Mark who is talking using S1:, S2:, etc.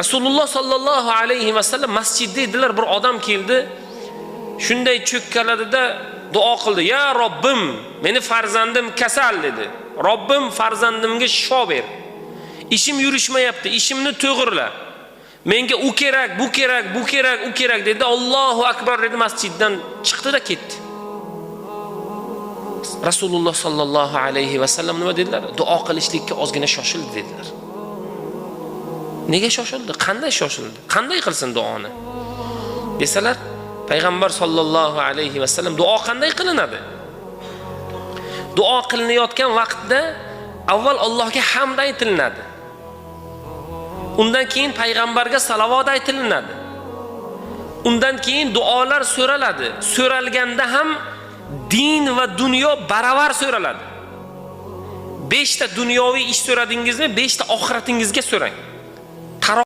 S1: Rasululloh sallallohu alayhi va sallam masjidda edilar, bir odam keldi. Shunday cho'kkaladida duo qildi. Ya Robbim, meni farzandim kasal dedi. Robbim farzandimga shifo ber. Ishim yurishmayapti, ishimni to'g'irla. Menga u kerak, bu kerak, bu kerak, u kerak dedi. Allohu akbar dedi, masjiddan chiqdi-da ketdi. Rasululloh sallallohu alayhi va sallam nima dedilar? Duo qilishlikka ozgina shoshildi dedilar. Nega shoshildi? Qanday shoshildi? Qanday qilsin duoni? Desalar, payg'ambar sallallohu alayhi va sallam duo qanday qilinadi? Duo qilinayotgan vaqtda avval Allohga hamd aytilinadi. Undan keyin payg'ambarga salovat aytilinadi. Undan keyin duolar so'raladi. So'ralganda ham din va dunyo baravar so'raladi. 5 ta dunyoviy ish so'radingizmi, 5 ta oxiratingizga so'rang.